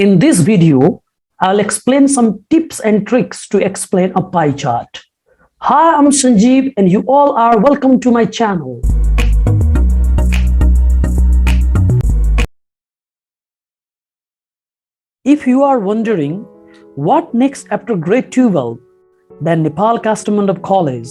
In this video, I'll explain some tips and tricks to explain a pie chart. Hi, I'm Sanjeev and you all are welcome to my channel. If you are wondering what next after grade 12, then Nepal Kathmandu College,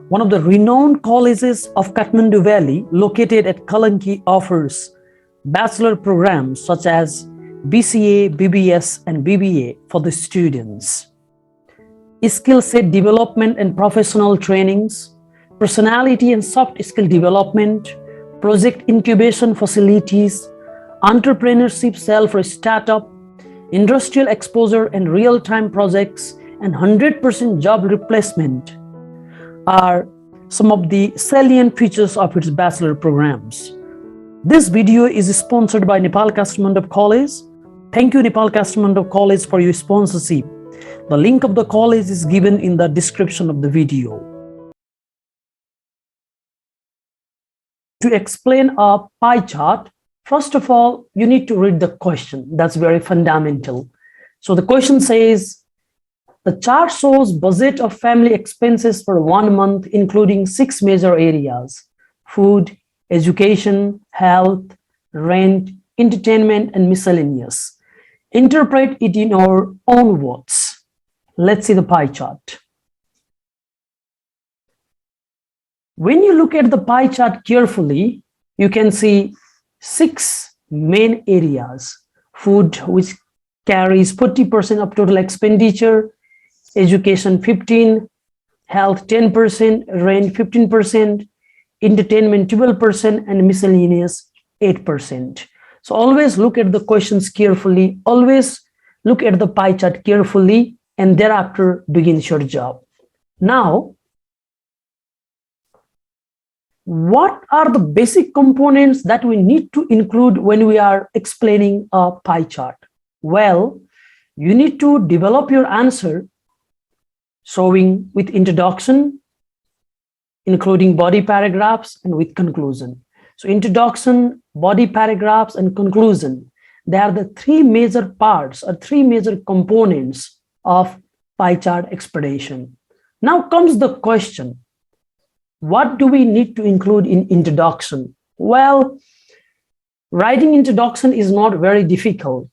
one of the renowned colleges of Kathmandu Valley located at Kalanki, offers bachelor programs such as BCA, BBS and BBA for the students. Skill set development and professional trainings, personality and soft skill development, project incubation facilities, entrepreneurship cell for startup, industrial exposure and real-time projects, and 100% job replacement are some of the salient features of its bachelor programs. This video is sponsored by Nepal Kathmandu College. Thank you, Nepal Kathmandu College, for your sponsorship. The link of the college is given in the description of the video. To explain a pie chart, first of all, you need to read the question. That's very fundamental. So the question says, the chart shows budget of family expenses for 1 month, including 6 major areas: food, education, health, rent, entertainment, and miscellaneous. Interpret it in our own words. Let's see the pie chart. When you look at the pie chart carefully, you can see 6 main areas: food, which carries 40% of total expenditure, education 15%, health 10%, rent 15%, entertainment 12%, and miscellaneous 8%. So always look at the questions carefully, always look at the pie chart carefully, and thereafter begin your job. Now, what are the basic components that we need to include when we are explaining a pie chart? Well, you need to develop your answer showing with introduction, including body paragraphs, and with conclusion. So introduction, body paragraphs, and conclusion, they are the 3 major parts or 3 major components of pie chart explanation. Now comes the question, what do we need to include in introduction? Well, writing introduction is not very difficult.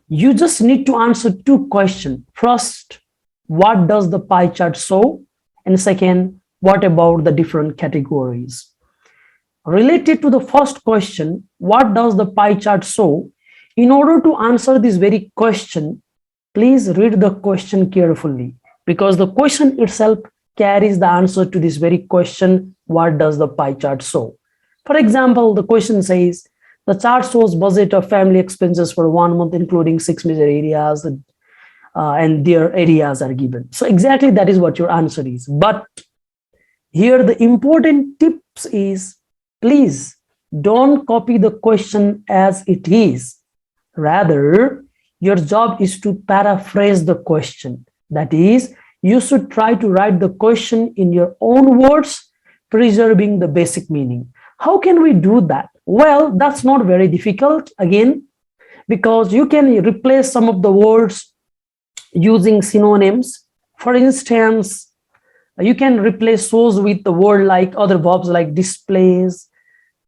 You just need to answer 2 questions. First, what does the pie chart show? And second, what about the different categories? Related to the first question, what does the pie chart show? In order to answer this very question, please read the question carefully, because the question itself carries the answer to this very question, what does the pie chart show? For example, the question says, the chart shows budget of family expenses for 1 month, including 6 major areas, and their areas are given. So exactly that is what your answer is. But here the important tips is, please don't copy the question as it is. Rather, your job is to paraphrase the question. That is, you should try to write the question in your own words, preserving the basic meaning. How can we do that? Well, that's not very difficult, again, because you can replace some of the words using synonyms. For instance, you can replace shows with the word like other verbs like displays,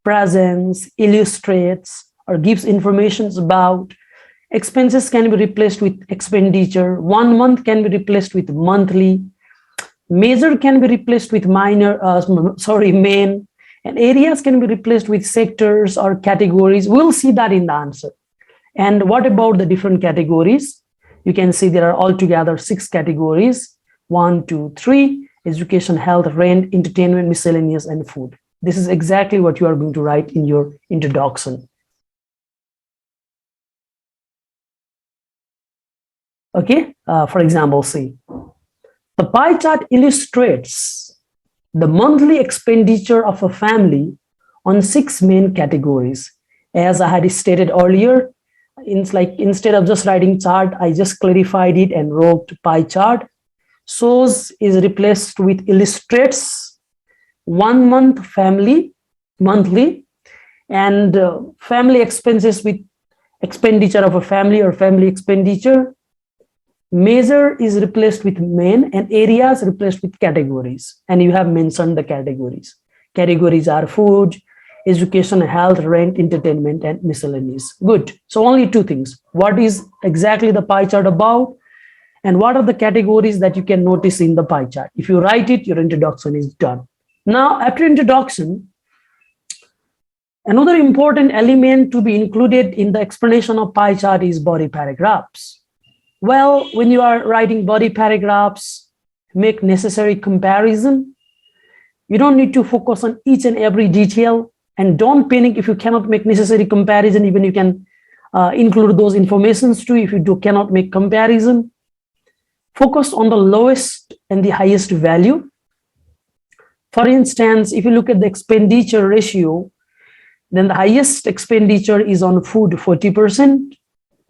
presents, illustrates, or gives information about. Expenses can be replaced with expenditure. 1 month can be replaced with monthly. Major can be replaced with main. And areas can be replaced with sectors or categories. We'll see that in the answer. And what about the different categories? You can see there are altogether 6 categories: 1, 2, 3, education, health, rent, entertainment, miscellaneous, and food. This is exactly what you are going to write in your introduction. Okay, for example, see, the pie chart illustrates the monthly expenditure of a family on 6 main categories. As I had stated earlier, instead of just writing chart, I just clarified it and wrote pie chart. Shows is replaced with illustrates, 1 month family, monthly, and family expenses with expenditure of a family or family expenditure. Measure is replaced with main and areas replaced with categories. And you have mentioned the categories. Categories are food, education, health, rent, entertainment, and miscellaneous. Good. So only two things. What is exactly the pie chart about? And what are the categories that you can notice in the pie chart? If you write it, your introduction is done. Now, after introduction, another important element to be included in the explanation of pie chart is body paragraphs. Well, when you are writing body paragraphs, make necessary comparison. You don't need to focus on each and every detail, and don't panic if you cannot make necessary comparison. Even you can include those informations too if you cannot make comparison. Focus on the lowest and the highest value. For instance, if you look at the expenditure ratio, then the highest expenditure is on food, 40%.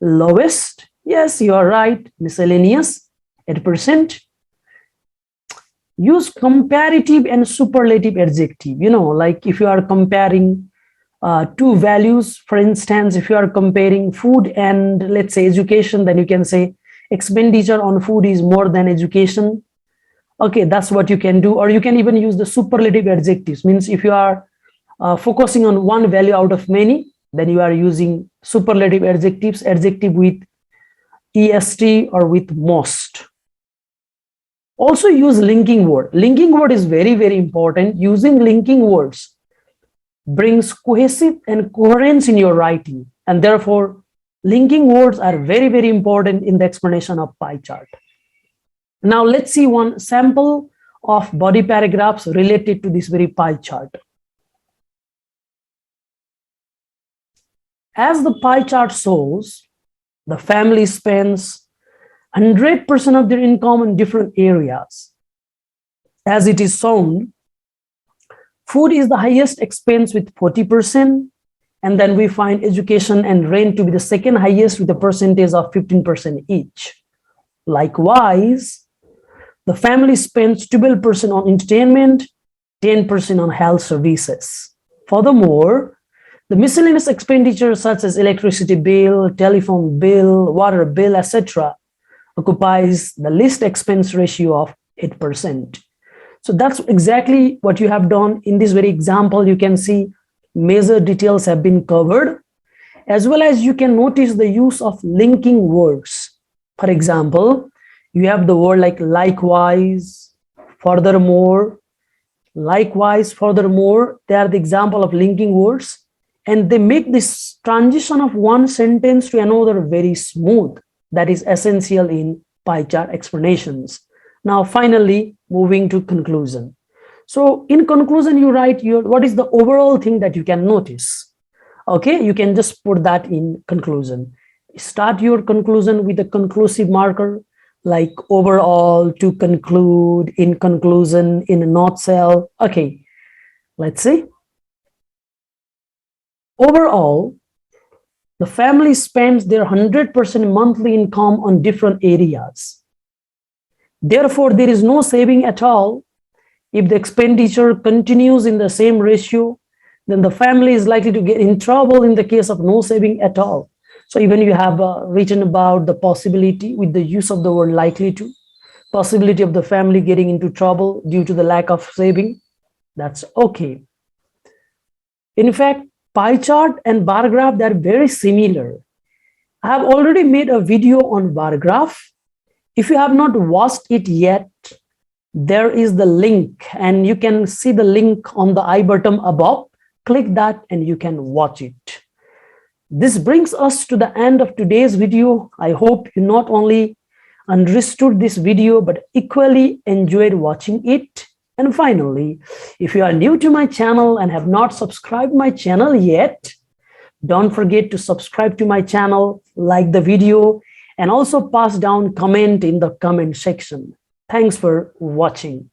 Lowest, yes, you are right, miscellaneous, 8%. Use comparative and superlative adjective. Like if you are comparing two values, for instance, if you are comparing food and let's say education, then you can say expenditure on food is more than education. Okay, that's what you can do. Or you can even use the superlative adjectives. Means if you are focusing on one value out of many, then you are using superlative adjectives, adjective with est or with most. Also use linking word. Linking word is very, very important. Using linking words brings cohesive and coherence in your writing. And therefore, linking words are very, very important in the explanation of pie chart. Now let's see one sample of body paragraphs related to this very pie chart. As the pie chart shows, the family spends 100% of their income in different areas. As it is shown, food is the highest expense with 40%, and then we find education and rent to be the second highest with a percentage of 15% each. Likewise, the family spends 12% on entertainment, 10% on health services. Furthermore, the miscellaneous expenditures such as electricity bill, telephone bill, water bill, etc. occupies the least expense ratio of 8%. So that's exactly what you have done. In this very example, you can see major details have been covered, as well as you can notice the use of linking words. For example, you have the word like likewise, furthermore. Likewise, furthermore, they are the example of linking words, and they make this transition of one sentence to another very smooth. That is essential in pie chart explanations. Now, finally, moving to conclusion. So in conclusion, you write what is the overall thing that you can notice. Okay, you can just put that in conclusion. Start your conclusion with a conclusive marker, like overall, to conclude, in conclusion, in a nutshell. Okay, let's see. Overall, the family spends their 100% monthly income on different areas. Therefore, there is no saving at all. If the expenditure continues in the same ratio, then the family is likely to get in trouble in the case of no saving at all. So even you have written about the possibility with the use of the word likely to, possibility of the family getting into trouble due to the lack of saving, that's okay. In fact, pie chart and bar graph, they're very similar. I have already made a video on bar graph. If you have not watched it yet, there is the link, and you can see the link on the I button above. Click that and you can watch it. This brings us to the end of today's video. I hope you not only understood this video, but equally enjoyed watching it. And finally, if you are new to my channel and have not subscribed my channel yet, don't forget to subscribe to my channel, like the video, and also pass down comment in the comment section. Thanks for watching.